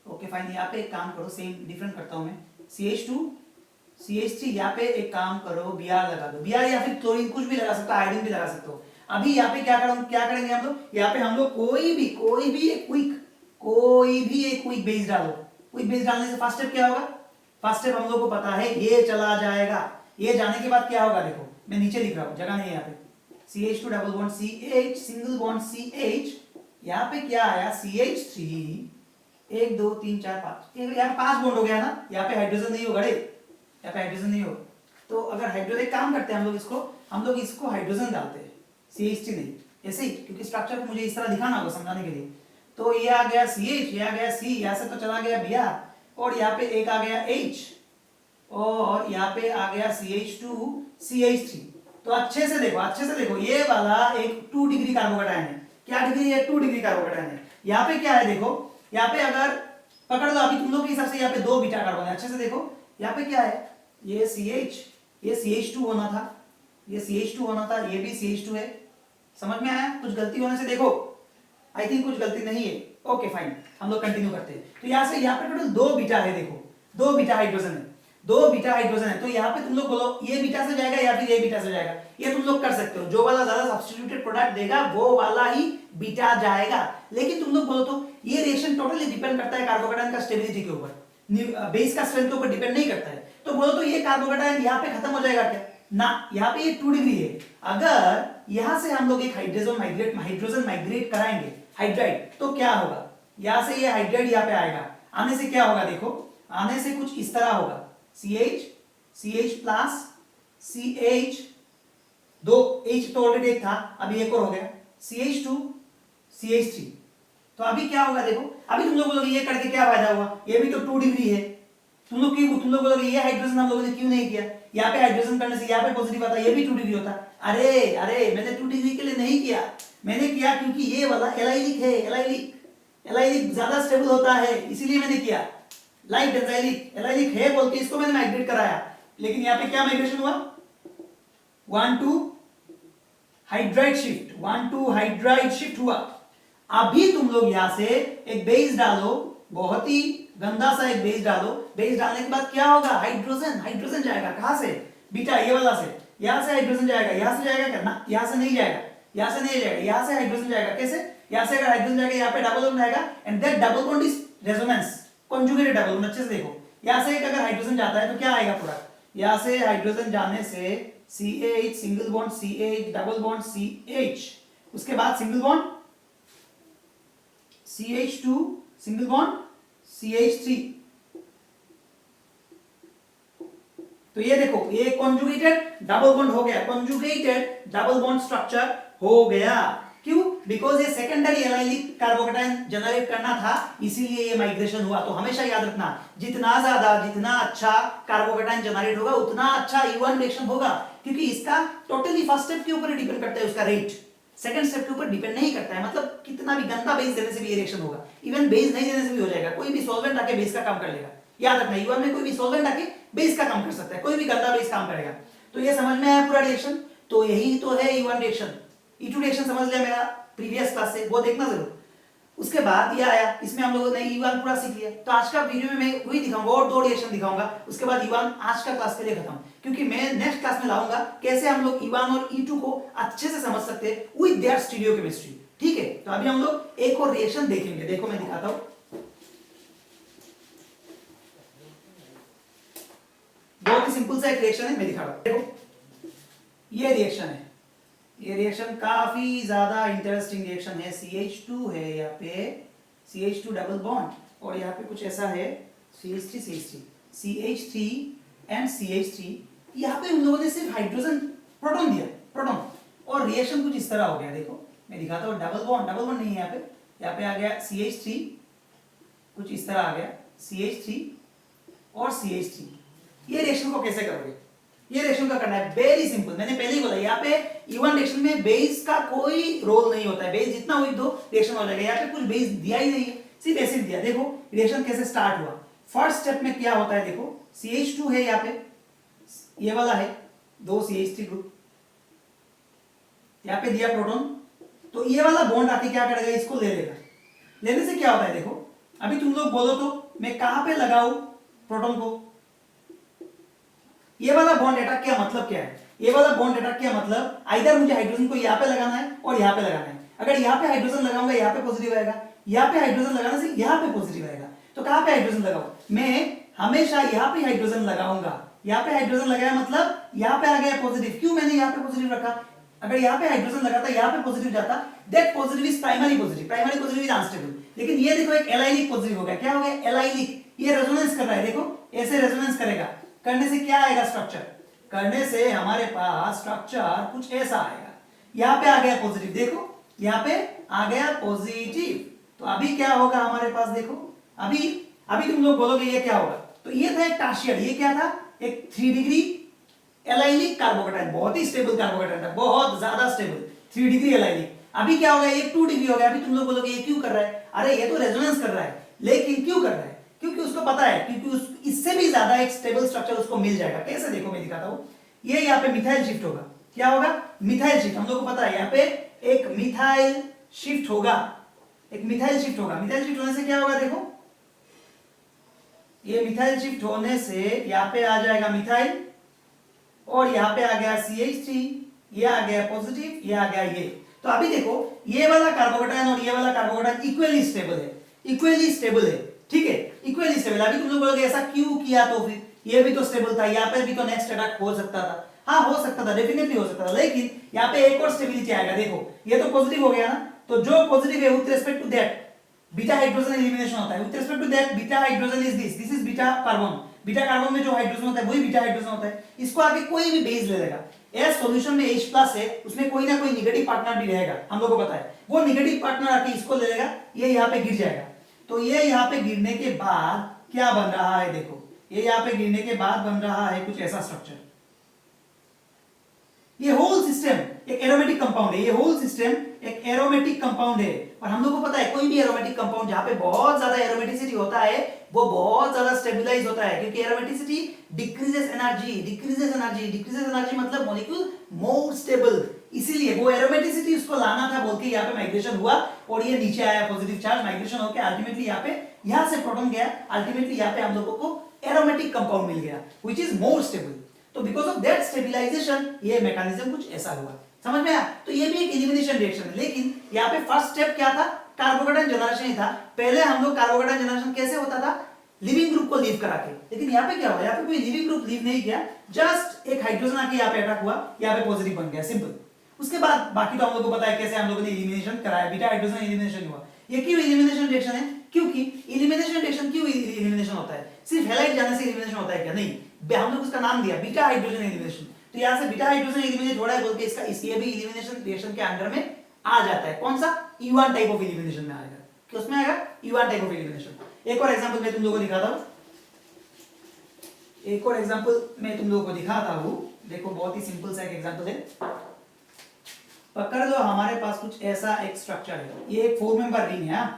ओके फाइन, यहाँ पे एक काम करो, सेम डिफरेंट करता हूं मैं, CH2 CH3, यहाँ पे एक काम करो Br लगा दो, Br या फिर क्लोरीन कुछ भी लगा सकते हो, आयोडीन भी लगा सकते हो। अभी यहाँ पे क्या करेंगे हम लोग, यहाँ पे हम लोग कोई भी एक क्विक बेस डालो। क्विक बेस डालने से फर्स्ट स्टेप क्या होगा, फर्स्ट स्टेप हम लोग को पता है, ये चला जाएगा, ये जाने के बाद क्या होगा देखो, मैं नीचे लिख रहा हूँ, जगह नहीं है यहाँ पे, CH2 double bond CH single bond CH, यहाँ पे क्या आया CH3, 1 2 3 4 5, यहाँ पे 5 बॉन्ड हो गया ना, यहाँ पे हाइड्रोजन नहीं होगा रे, यहाँ पे हाइड्रोजन नहीं होगा। तो अगर हाइड्रोजन काम करते हैं हम लोग इसको हाइड्रोजन डालते हैं, CH3 नहीं, ऐसे ही, क्योंकि स्ट्रक्चर को मुझे इस तरह दिखाना होगा समझाने के लिए। तो ये आ गया CH, ये आ गया C, यहाँ से तो चला गया Br, और यहाँ पे एक आ गया H, और यहाँ पे आ गया CH2 CH3। तो अच्छे से देखो, ये वाला एक 2 डिग्री कार्बोकैटायन है, क्या डिग्री है, 2 डिग्री कार्बोकैटायन है। यहाँ पे क्या है देखो, यहाँ पे अगर पकड़ लो, अभी तुम लोग के हिसाब से यहाँ पे 2 बीटा कार्बन है, अच्छे से देखो, यहाँ पे क्या है, ये CH, ये CH2 होना था, ये CH2 होना था, ये भी CH2 है, समझ में आया? कुछ गलती होने से देखो, आई थिंक कुछ गलती नहीं है, ओके फाइन, हम लोग कंटिन्यू करते हैं। तो यहाँ से यहाँ पे टोटल 2 बीटा है, देखो 2 बीटा हाइड्रोजन है, 2 बीटा हाइड्रोजन है। तो यहाँ पे तुम लोग बोलो ये बीटा से जाएगा या फिर ये बीटा से जाएगा, ये तुम लोग कर सकते हो, जो वाला ज्यादा सब्स्टिट्यूटेड प्रोडक्ट देगा वो वाला ही बीटा जाएगा। लेकिन तुम लोग बोलो तो ये रिएक्शन टोटली डिपेंड करता है कार्बोकैटायन का स्टेबिलिटी के ऊपर, बेस का स्ट्रेंथ के ऊपर डिपेंड नहीं करता है। तो बोलो तो ये कार्बोकैटायन यहाँ पे खत्म हो जाएगा क्या ना, यहाँ पे ये 2 डिग्री है, अगर यहां से हम लोग एक हाइड्रोजन माइग्रेट कराएंगे, हाइड्राइड, तो क्या होगा, यहां से ये हाइड्राइड यहाँ पे आएगा, आने से क्या होगा देखो, आने से कुछ इस तरह होगा, CH प्लस CH, 2 H तो ऑलरेडी एक था, अभी एक और हो गया CH2 CH3। तो अभी क्या होगा देखो, अभी तुम लोग बोलोगे ये करके क्या फायदा हुआ, ये भी तो 2 डिग्री है, तुम लोग बोलोगे ये हाइड्रोजन हम लोगों ने क्यों नहीं किया, यहाँ पे हाइड्रोजन करने से यहाँ पे पॉजिटिव आता, ये भी 2 डिग्री होता। अरे मैंने 2 डिग्री के लिए नहीं किया, मैंने किया क्योंकि ये वाला एलाइलिक है, एलाइलिक ज्यादा स्टेबल होता है, इसीलिए मैंने किया, लाइक एलाइलिक है बोल के इसको मैंने माइग्रेट कराया। लेकिन यहाँ पे क्या माइग्रेशन हुआ, 1 to हाइड्राइड शिफ्ट हुआ। अभी तुम लोग यहां से एक बेस डालो, बहुत ही गंदा सा एक बेस डालो, बेस डालने के बाद क्या होगा, हाइड्रोजन जाएगा, कहां से, बीटा ये वाला से, यहां से हाइड्रोजन जाएगा, यहां से जाएगा क्या ना, यहां से नहीं जाएगा, यहां से हाइड्रोजन जाएगा, कैसे, यहां से अगर हाइड्रोजन जाएगा यहाँ पे डबल बॉन्ड आएगा, and that double bond is resonance, conjugated double bond. अच्छे से देखो, यहां से एक अगर हाइड्रोजन जाता है तो क्या आएगा प्रोडक्ट, यहां से हाइड्रोजन जाने से CH single bond CH double bond CH, उसके बाद single bond CH2 single bond CH3। तो ये देखो, ये कॉन्जुगेटेड डबल बॉन्ड हो गया, कॉन्जुगेटेड डबल बॉन्ड स्ट्रक्चर हो गया। क्यों, बिकॉज ये सेकेंडरी एलाइलिक कार्बोकैटायन जनरेट करना था, इसीलिए ये माइग्रेशन हुआ। तो हमेशा याद रखना, जितना अच्छा कार्बोकैटायन जनरेट होगा उतना अच्छा E1 रिएक्शन होगा, क्योंकि इसका टोटली फर्स्ट स्टेप के ऊपर डिपेंड करता है, उसका रेट सेकंड स्टेप के ऊपर डिपेंड नहीं करता है। मतलब कितना भी गंदा बेस देने से भी ये रिएक्शन होगा, इवन बेस नहीं देने से भी हो जाएगा, कोई भी सॉल्वेंट आके बेस का काम कर लेगा। याद रखना, E1 में कोई भी सॉल्वेंट आके बेस का काम कर सकता है, कोई भी गंदा बेस काम करेगा। तो ये समझ में आया पूरा रिएक्शन, तो यही तो है E1 रिएक्शन। E2 रिएक्शन समझ लिया मेरा प्रीवियस क्लास से, वो देखना जरूर। उसके बाद ये आया, इसमें हम लोगों ने E1 पूरा सीख लिया। तो आज का वीडियो में मैं वही दिखाऊंगा और 2 रिएक्शन दिखाऊंगा, उसके बाद E1 आज का क्लास के लिए खत्म, क्योंकि मैं नेक्स्ट क्लास में लाऊंगा कैसे हम लोग E1 और E2 को अच्छे से समझ सकते हैं विद देयर स्टीरियोकेमिस्ट्री। ठीक है, तो अभी हम लोग एक और रिएक्शन देखेंगे। देखो मैं दिखाता हूं, बहुत ही सिंपल सा एक रिएक्शन है, मैं दिखा रहा हूं। देखो ये रिएक्शन है, ये रिएक्शन काफी ज्यादा इंटरेस्टिंग रिएक्शन है। CH2 है यहाँ पे, CH2 डबल बॉन्ड, और यहाँ पे कुछ ऐसा है CH3 एंड CH3। यहाँ पे उन लोगों ने सिर्फ हाइड्रोजन प्रोटॉन दिया, प्रोटॉन, और रिएक्शन कुछ इस तरह हो गया। देखो मैं दिखाता हूँ, डबल बॉन्ड नहीं है यहाँ पे आ गया CH3, कुछ इस तरह आ गया CH3 और CH3। ये रिएक्शन को कैसे करोगे? ये रिएक्शन का करना है वेरी सिंपल। मैंने पहले ही बोला यहाँ पे E1 रिएक्शन में बेस का कोई रोल नहीं होता है, बेस जितना हुई दो रिएक्शन हो जाएगा। यहाँ पे कुछ बेस दिया ही नहीं है, सिर्फ एसिड दिया। देखो रिएक्शन कैसे स्टार्ट हुआ। फर्स्ट स्टेप में क्या होता है, देखो CH2 है यहाँ पे, ये वाला है, दो CH3 ग्रुप, यहाँ पे दिया प्रोटॉन, तो ये वाला बॉन्ड आके क्या करेगा, इसको ले लेगा। लेने से क्या होता है, देखो अभी तुम लोग बोलो तो मैं कहां पे लगाऊं प्रोटॉन को। ये वाला बॉन्ड अटैक क्या मतलब क्या है, ये वाला बॉन्ड अटैक क्या मतलब, आइदर मुझे हाइड्रोजन को यहाँ पे लगाना है और यहाँ पे लगाना है। अगर यहाँ पे हाइड्रोजन लगाऊंगा यहाँ पे पॉजिटिव आएगा, यहाँ पे हाइड्रोजन लगाने से यहाँ पे पॉजिटिव आएगा। तो कहां पे हाइड्रोजन लगाऊं, मैं हमेशा यहाँ पे हाइड्रोजन लगाऊंगा। यहाँ पे हाइड्रोजन लगाया मतलब यहाँ पे आ गया पॉजिटिव। क्यों मैंने यहाँ पे पॉजिटिव रखा, अगर यहाँ पे हाइड्रोजन लगाता यहाँ पे पॉजिटिव जाता, that positive is primary positive, primary positive is unstable. लेकिन ये देखो एक एलाइलिक पॉजिटिव हो गया, क्या हो गया एलाइलिक, ये रेजोनेंस कर रहा है। देखो ऐसे रेजोनेंस करेगा, करने से क्या आएगा स्ट्रक्चर, करने से हमारे पास स्ट्रक्चर कुछ ऐसा आएगा। यहाँ पे आ गया पॉजिटिव, देखो यहाँ पे आ गया पॉजिटिव, तो अभी क्या होगा हमारे पास, देखो अभी तुम लोग बोलोगे ये क्या होगा, तो ये था एक टर्शियर, ये क्या था, एक 3 डिग्री एलाइलिक कार्बोकेटाइन, बहुत ही स्टेबल कार्बोकेटाइन था, बहुत ज्यादा स्टेबल 3 डिग्री एलाइलिक। अभी क्या हो गया, ये 2 डिग्री हो गया। अभी तुम लोग बोलोगे ये क्यों कर रहा है, अरे ये तो रेजोनेंस कर रहा है, लेकिन क्यों कर रहा है, क्योंकि उसको पता है, क्योंकि इससे भी ज्यादा एक स्टेबल स्ट्रक्चर उसको मिल जाएगा। कैसे, देखो मैं दिखाता हूं, ये यहाँ पे मिथाइल शिफ्ट होगा, क्या होगा, मिथाइल शिफ्ट, हम लोग को पता है यहाँ पे एक मिथाइल शिफ्ट होगा, एक मिथाइल शिफ्ट होगा। मिथाइल शिफ्ट होने से क्या होगा, देखो ये मिथाइल शिफ्ट होने से यहाँ पे आ जाएगा मिथाइल, और यहाँ पे आ गया CH3, ये आ गया पॉजिटिव, ये आ गया ये। तो अभी देखो ये वाला कार्बोकेटाइन और ये वाला कार्बोकेटाइन इक्वली स्टेबल है, इक्वली स्टेबल है, ठीक है, इक्वली स्टेबल। अभी तुम लोग बोलोगे ऐसा क्यों किया, तो फिर ये भी तो स्टेबल था, यहाँ पे भी तो नेक्स्ट अटैक हो सकता था। हाँ हो सकता था, डेफिनेटली हो सकता था, लेकिन यहाँ पे एक और स्टेबिलिटी आएगा। देखो ये तो पॉजिटिव हो गया ना, तो जो पॉजिटिव है with respect to that beta hydrogen elimination होता है। With respect to that beta hydrogen is this is beta carbon, beta carbon में जो हाइड्रोजन होता है वही बीटा हाइड्रोजन होता है। इसको आगे कोई भी बेस ले लेगा, एस सॉल्यूशन में H+ है, उसमें कोई ना कोई नेगेटिव पार्टनर भी रहेगा, हम लोगों को पता है। वो नेगेटिव पार्टनर आके इसको ले लेगा, ये यहाँ पे गिर जाएगा। तो ये यहाँ पे गिरने के बाद क्या बन रहा है, देखो ये यहाँ पे गिरने के बाद बन रहा है कुछ ऐसा स्ट्रक्चर। ये होल सिस्टम एक एरोमेटिक कंपाउंड है, ये होल सिस्टम एक एरोमेटिक कंपाउंड है। और हम लोगों को पता है कोई भी एरोमेटिक कंपाउंड जहां पे बहुत ज्यादा एरोमेटिसिटी होता है वो बहुत ज्यादा स्टेबलाइज होता है, क्योंकि एरोमेटिसिटी डिक्रीजेस एनर्जी मतलब मॉलिक्यूल मोर स्टेबल। इसीलिए वो एरोमेटिसिटी उसको लाना था बोल के यहाँ पे माइग्रेशन हुआ और ये नीचे आया पॉजिटिव चार्ज, माइग्रेशन होकर अल्टीमेटली यहाँ पे, यहाँ से प्रोटॉन गया, अल्टीमेटली यहाँ पे हम लोगों को एरोमेटिक कंपाउंड मिल गया व्हिच इज मोर स्टेबल। तो बिकॉज ऑफ दैट स्टेबलाइजेशन ये मैकेनिज्म कुछ ऐसा हुआ, समझ में आया। तो ये भी एक एलिमिनेशन रिएक्शन है, लेकिन यहाँ पे फर्स्ट स्टेप क्या था, कार्बोकेटाइन जनरेशन ही था। पहले हम लोग कार्बोकेटाइन जनरेशन कैसे होता था, लिविंग ग्रुप को लीव करा के, लेकिन यहाँ पे क्या हुआ, यहाँ पे कोई लिविंग ग्रुप लीव नहीं किया, जस्ट एक हाइड्रोजन आके यहाँ पे अटैक हुआ, यहाँ पे पॉजिटिव बन गया, सिंपल। उसके बाद बाकी तो हम लोग को पता है कैसे हम लोगों ने एलिमिनेशन कराया, बीटा हाइड्रोजन एलिमिनेशन हुआ। ये क्यों एलिमिनेशन रिएक्शन है, क्योंकि एलिमिनेशन रिएक्शन क्यों एलिमिनेशन होता है, सिर्फ हैलाइड जाने से एलिमिनेशन होता है क्या, नहीं, हम लोग उसका नाम दिया बीटा हाइड्रोजन एलिमिनेशन। तो यहाँ से बीटा हाइड्रोजन एलिमिनेट हो रहा है बोल के इसका ये भी एलिमिनेशन रिएक्शन के अंडर में आ जाता है। कौन सा, E1 टाइप ऑफ एलिमिनेशन में आएगा, कि उसमें आएगा E1 टाइप ऑफ एलिमिनेशन। एक और एग्जांपल मैं तुम लोगों को दिखाता हूं, एक और एग्जांपल मैं तुम लोगों को दिखाता हूं। देखो बहुत ही सिंपल सा एक एग्जांपल है, पकड़ लो हमारे पास कुछ ऐसा एक स्ट्रक्चर है, ये एक 4 मेंबर रिंग है,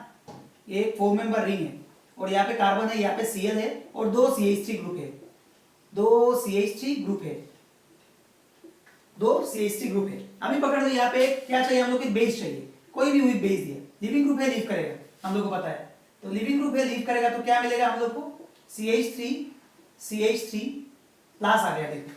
ये एक 4 मेंबर रिंग है, और यहाँ पे कार्बन है, यहाँ पे Cl है, और 2 CH3 ग्रुप है, 2 CH3 ग्रुप है, 2 CH3 ग्रुप है। अभी पकड़ लो यहाँ पे क्या चाहिए हम लोग को, बेस चाहिए, कोई भी हुई बेस दिए, लिविंग ग्रुप है लीव करेगा, हम लोग को पता है। तो लिविंग ग्रुप है लीव करेगा तो क्या मिलेगा हम लोग को, CH3 प्लस आ गया, देखो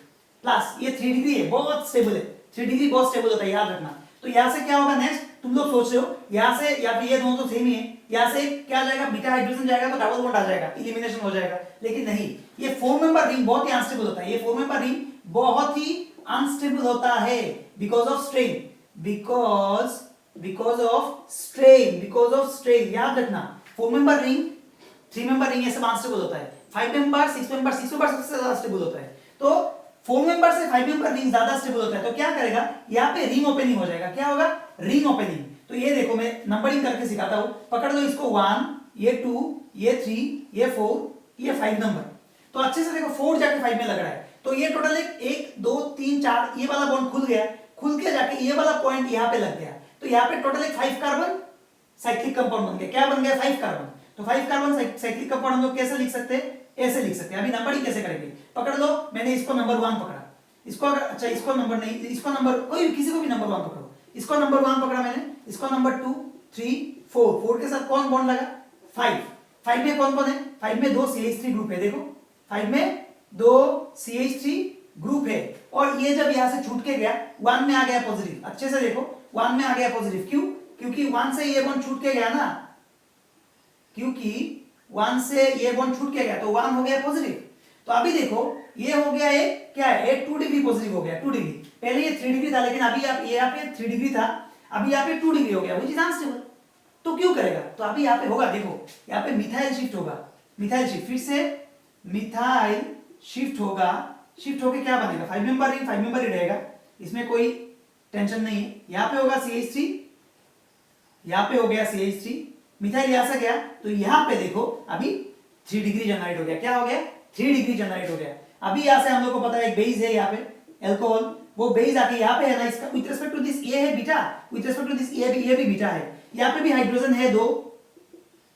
प्लस, ये 3 डिग्री है, बहुत स्टेबल है, 3 डिग्री बहुत स्टेबल होता है, याद रखना। तो यहाँ से क्या होगा नेक्स्ट, तुम लोग सोच रहे हो यहाँ से या फिर ये दोनों तो सेम ही है, यहाँ से क्या जाएगा, बीटा हाइड्रोजन जाएगा तो डबल बॉन्ड आ जाएगा, एलिमिनेशन हो जाएगा। लेकिन नहीं, ये 4 मेंबर रिंग बहुत ही अनस्टेबल होता है, ये 4 मेंबर रिंग बहुत ही अनस्टेबल होता है because of strain. Because of strain. याद रखना 4 मेंबर रिंग, 3 मेंबर रिंग ऐसे अनस्टेबल होता है, 5 मेंबर 6 मेंबर सबसे ज्यादा स्टेबल होता है। तो 4 मेंबर से 5 मेंबर रिंग ज्यादा स्टेबल होता है, तो क्या करेगा यहाँ पे रिंग ओपनिंग हो जाएगा। क्या होगा? Ring opening. तो ये देखो मैं नंबरिंग करके सिखाता हूं, पकड़ लो इसको 1, ये 2, ये 3, ये 4, ये 5 नंबर। तो अच्छे से देखो 4 जाके 5 में लग रहा है, तो ये टोटल 1 2 3 4 ये वाला बॉन्ड खुल गया, खुल के जाके ये वाला पॉइंट यहाँ पे लग गया, तो यहाँ पे टोटल 5 कार्बन साइक्लिक कंपाउंड बन गया। क्या बन गया? 5 कार्बन। तो 5 कार्बन साइक्लिक कंपाउंड हम लोग कैसे लिख सकते हैं? ऐसे लिख सकते हैं। अभी नंबरिंग कैसे करेंगे? पकड़ लो, मैंने इसको नंबर 1 पकड़ा, इसको अगर अच्छा इसको नंबर नहीं, इसको नंबर कोई किसी को भी नंबर 1 पकड़ो, इसको नंबर 1 पकड़ा मैंने, इसको नंबर 2 3 4, 4 के साथ कौन बॉन्ड लगा? 5। 5 में कौन कौन है? 5 में 2 CH3 ग्रुप है, देखो 5 में 2 CH3 ग्रुप है। और ये जब यहां से छूट के गया 1 में आ गया पॉजिटिव। अच्छे से देखो 1 में आ गया पॉजिटिव, क्यों? क्योंकि 1 से ये बॉन्ड छूट के गया ना, क्योंकि 1 से ये बॉन्ड छूट के गया तो 1 हो गया पॉजिटिव। तो अभी देखो ये हो गया एक क्या है? एक 2 डिग्री पॉजिटिव हो गया, 2 डिग्री। पहले ये 3 डिग्री था, लेकिन अभी ये यहाँ पे 3 डिग्री था, अभी यहाँ पे 2 डिग्री हो गया, व्हिच इज अनस्टेबल। तो क्यों करेगा? तो अभी यहाँ पे होगा, देखो यहाँ पे मिथाइल शिफ्ट होगा, मिथाइल शिफ्ट, फिर से मिथाइल शिफ्ट होगा, शिफ्ट होके क्या बनेगा? 5 मेंबर रिंग, 5 मेंबर ही रहेगा, इसमें कोई टेंशन नहीं है। यहाँ पे होगा CH3, यहाँ पे हो गया CH3, मिथाइल यहां से गया, तो यहाँ पे देखो अभी 3 डिग्री जनरेट हो गया। क्या हो गया? 3 डिग्री जनरेट हो गया। अभी यहां से हम लोग को पता है एक बेस है यहाँ पे अल्कोहल, वो बेस आके यहाँ पे है ना, इसका विद रिस्पेक्ट टू दिस ये है beta, with respect to this ये भी बीटा है। यहाँ पे भी हाइड्रोजन है 2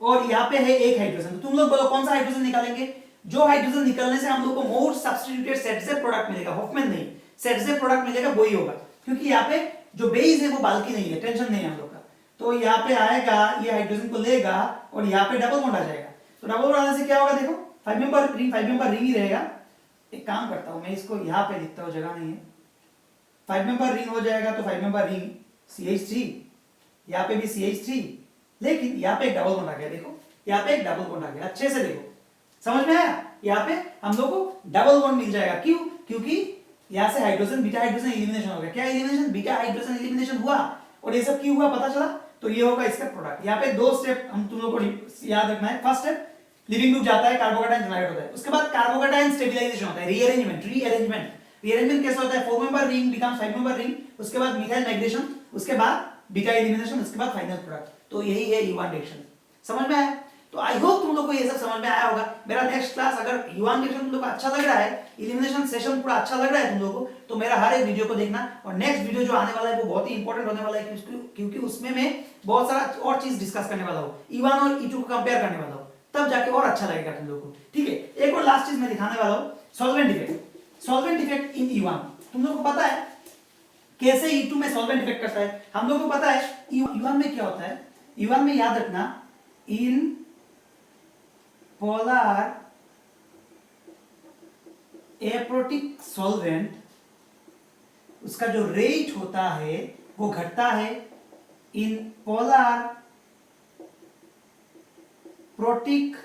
और यहाँ पे है 1 हाइड्रोजन। तो तुम लोग बोलो कौन सा हाइड्रोजन निकालेंगे? जो हाइड्रोजन निकलने से हम लोग को मोर सब्स्टिट्यूटेड सेट से प्रोडक्ट मिलेगा, हॉफमैन नहीं, सेट से प्रोडक्ट मिलेगा वही होगा, क्योंकि यहाँ पे जो बेस है वो बाल्की नहीं है, टेंशन नहीं है हम लोग का। तो यहाँ पे आएगा, ये हाइड्रोजन को लेगा और यहाँ पे डबल बॉन्ड आ जाएगा। तो डबल बॉन्ड आने से क्या होगा? देखो 5 मेंबर रिंग ही रहेगा। एक काम करता हूं मैं, इसको यहाँ पे लिखता हूँ, जगह नहीं है। 5 मेंबर रिंग हो जाएगा, तो 5 मेंबर रिंग CH3, यहाँ पे भी CH3, लेकिन यहाँ पे एक डबल बॉन्ड आ गया। देखो यहाँ पे एक डबल बॉन्ड आ गया, अच्छे से देखो, समझ में आया? यहाँ पे हम लोग को डबल बॉन्ड मिल जाएगा, क्यों? क्योंकि यहाँ से हाइड्रोजन, बीटा हाइड्रोजन एलिमिनेशन हो गया। क्या एलिमिनेशन? बीटा हाइड्रोजन एलिमिनेशन हुआ। और ये सब क्यों हुआ पता चला? तो ये होगा इसका प्रोडक्ट। यहाँ पे 2 स्टेप हम तुम लोग को याद रखना है। फर्स्ट स्टेप लिविंग ग्रुप जाता है, कार्बोकैटायन जनरेट होता है, उसके बाद कार्बोकैटायन स्टेबलाइजेशन होता है, रीअरेंजमेंट कैसे होता है? 4 member ring becomes 5 member ring, उसके बाद मिथाइल माइग्रेशन, उसके बाद बीटा एलिमिनेशन, उसके बाद फाइनल प्रोडक्ट। तो यही है युवान रिएक्शन। समझ में आया? तो आई होप तुम लोग को ये सब समझ में आया होगा। मेरा नेक्स्ट क्लास अगर युवान रिएक्शन तुम लोग को अच्छा लग रहा है, एलिमिनेशन सेशन पूरा अच्छा लग रहा है तुम लोग को, तो मेरा हर एक वीडियो को देखना। और नेक्स्ट वीडियो जो आने वाला है वो बहुत ही इंपॉर्टेंट होने वाला है, क्योंकि उसमें मैं बहुत सारा और चीज डिस्कस करने वाला हूँ, E1 और E2 को कंपेयर करने वाला हूँ, तब जाके और अच्छा लगेगा तुम लोग को। ठीक है, एक और लास्ट चीज मैं दिखाने वाला हूँ, solvent effect. Solvent effect in E1 तुम लोग को पता है कैसे E2 में सॉल्वेंट इफेक्ट करता है? हम लोग को पता है E1 में क्या होता है। E1 में याद रखना, इन पोलर एप्रोटिक सॉल्वेंट, उसका जो रेट होता है वो घटता है। इन पोलर प्रोटिक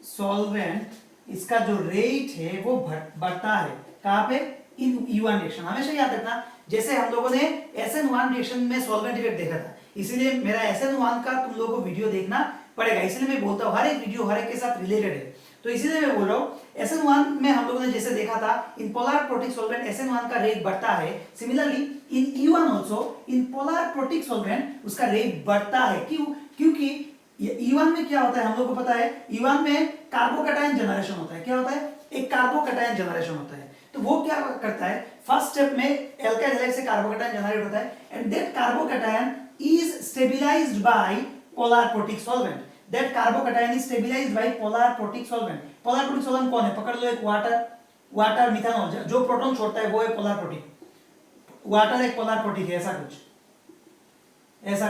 सॉल्वेंट, इसका जो रेट है वो बढ़ता है। कहां पे? इन E1 रिएक्शन। हमेशा याद रखना, जैसे हम लोगों ने SN1 रिएक्शन में सॉल्वेंट इफेक्ट देखा था, इसीलिए मेरा SN1 का तुम लोगों को वीडियो देखना पड़ेगा। इसलिए मैं बोलता हूँ हर एक वीडियो हर एक के साथ रिलेटेड है, तो इसीलिए मैं बोल रहा हूँ SN1 में हम लोगों ने जैसे देखा था, in polar protic solvent SN1 का रेट बढ़ता है। Similarly in E1 also, in polar protic solvent उसका रेट बढ़ता है। क्यों? क्योंकि E1 में क्या होता है हम लोग को पता है, E1 में कार्बोकैटायन जनरेशन होता है। क्या होता है? एक कार्बोकैटायन जनरेशन होता है। तो वो क्या करता है, फर्स्ट स्टेप में एल्काइल हैलाइड से कार्बोकैटायन जनरेट होता है, and that carbocation is stabilized by polar protic solvent. That carbocation is stabilized by polar protic solvent. Polar protic solvent कौन है? पकड़ लो, एक वाटर मिथानॉल, जो प्रोटॉन छोड़ता है वो है पोलर प्रोटिक। वाटर एक पोलर प्रोटिक है, ऐसा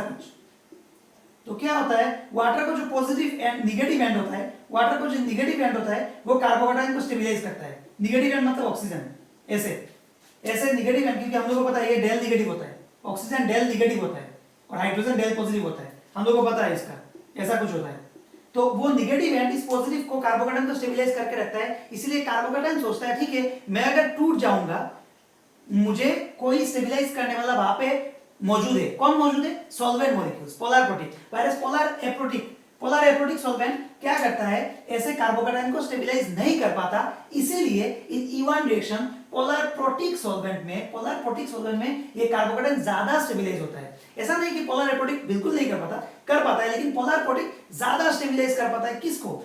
कुछ। तो क्या होता है, वाटर को जो पॉजिटिव एंड निगेटिव एंड होता है, वाटर को जो निगेटिव एंड होता है वो कार्बोकैटायन को स्टेबलाइज करता है। निगेटिव एंड मतलब ऑक्सीजन, ऐसे निगेटिव एंड, क्योंकि हम लोगों को पता है ये डेल निगेटिव होता है, ऑक्सीजन डेल निगेटिव होता है और हाइड्रोजन डेल पॉजिटिव होता है, हम लोगों को पता है इसका, ऐसा कुछ होता है। तो वो निगेटिव एंड इस पॉजिटिव को कार्बोकैटायन को स्टेबलाइज करके रखता है। इसलिए कार्बोकैटायन सोचता है ठीक है, मैं अगर टूट जाऊंगा मुझे कोई स्टेबलाइज करने वाला वहां पे मौजूद है। कौन मौजूद है? Solvent molecules, polar protein. Virus polar aprotic solvent क्या करता है, ऐसे कार्बोकेटाइन को स्टेबलाइज नहीं कर पाता, इसीलिए in E one reaction polar protic solvent में ये कार्बोकेटाइन ज्यादा स्टेबलाइज होता है। ऐसा नहीं कि पोलर एप्रोटिक बिल्कुल नहीं कर पाता है, लेकिन पोलर प्रोटिक ज्यादा स्टेबलाइज कर पाता है। किसको?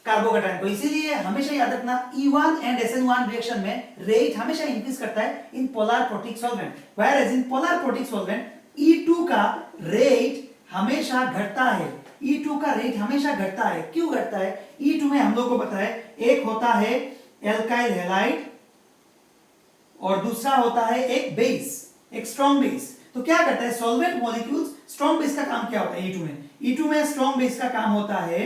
कार्बोकेटाइन को। इसीलिए हमेशा याद रखना E1 एंड SN1 रिएक्शन में रेट हमेशा इंक्रीज करता है in polar protic solvent, whereas in polar protic solvent E2 का रेट हमेशा घटता है। E2 का रेट हमेशा घटता है। क्यों घटता है? E2 में हम लोग को पता है एक होता है एल्काइल हैलाइड और दूसरा होता है एक बेस, एक स्ट्रॉन्ग बेस। तो क्या करता है सॉल्वेंट मॉलिक्यूल्स, स्ट्रॉन्ग बेस का काम क्या होता है E2 में स्ट्रॉन्ग बेस का काम होता है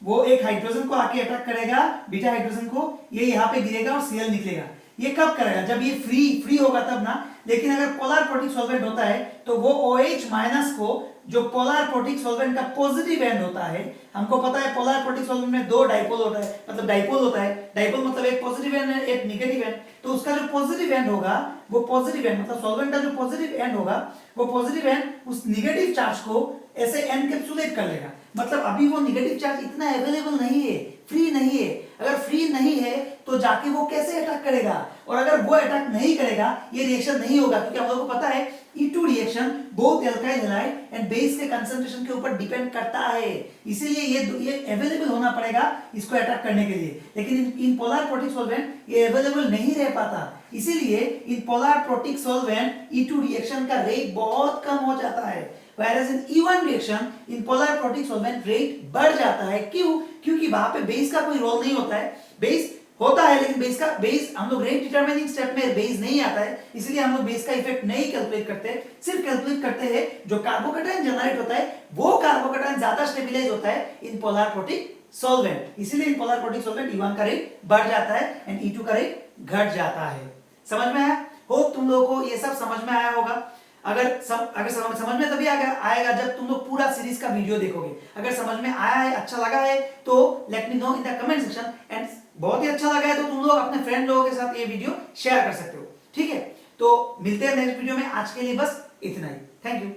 वो एक हाइड्रोजन को आके अटैक करेगा, बीटा हाइड्रोजन को, ये यहाँ पे गिरेगा और Cl निकलेगा। ये कब करेगा? जब ये फ्री होगा तब ना। लेकिन अगर पोलर प्रोटिक सॉल्वेंट होता है तो वो OH माइनस को, जो पोलर प्रोटिक सॉल्वेंट का पॉजिटिव एंड होता है, हमको पता है पोलर प्रोटिक सॉल्वेंट में दो डाइपोल होता है, मतलब डाइपोल होता है। डाइपोल मतलब एक पॉजिटिव एंड एक नेगेटिव एंड। तो उसका जो पॉजिटिव एंड होगा, वो पॉजिटिव एंड मतलब सॉल्वेंट का जो पॉजिटिव एंड होगा, वो पॉजिटिव एंड उस नेगेटिव चार्ज को ऐसे एनकैप्सुलेट कर लेगा। मतलब अभी वो नेगेटिव चार्ज इतना अवेलेबल नहीं है, फ्री नहीं है। अगर फ्री नहीं है तो जाके वो कैसे अटैक करेगा? और अगर वो अटैक नहीं करेगा, ये रिएक्शन नहीं होगा, क्योंकि हम लोगों को पता है E2 reaction both alkyl halide and base के कंसंट्रेशन के ऊपर डिपेंड करता है। इसीलिए ये अवेलेबल होना पड़ेगा इसको अटैक करने के लिए। लेकिन इन पोलर प्रोटिक सॉल्वेंट ये अवेलेबल नहीं रह पाता, इसीलिए in polar protic solvent E2 reaction का रेट बहुत कम हो जाता है। Whereas in E1 reaction in polar protic solvent rate बढ़ जाता है। क्यों? क्योंकि वहां पे बेस का कोई रोल नहीं होता है। बेस होता है लेकिन बेस हम लोग रेट डिटरमिनिंग स्टेप में बेस नहीं आता है, इसलिए हम लोग बेस का इफेक्ट नहीं कैलकुलेट करते, सिर्फ कैलकुलेट करते हैं जो कार्बोकेटाइन जनरेट होता है, वो कार्बोकेटाइन ज्यादा स्टेबलाइज होता है इन पोलर प्रोटिक सॉल्वेंट। इसीलिए in polar protic solvent E1 का रेट बढ़ जाता है एंड E2 का रेट घट जाता है। समझ में आया? होप तुम लोगों को ये सब समझ में आया होगा। अगर समझ में तभी आएगा जब तुम लोग पूरा सीरीज का वीडियो देखोगे। अगर समझ में आया है, अच्छा लगा है, तो let me know in the comment section. And बहुत ही अच्छा लगा है तो तुम लोग अपने फ्रेंड लोगों के साथ ये वीडियो शेयर कर सकते हो। ठीक है, तो मिलते हैं नेक्स्ट वीडियो में। आज के लिए बस इतना ही। Thank you.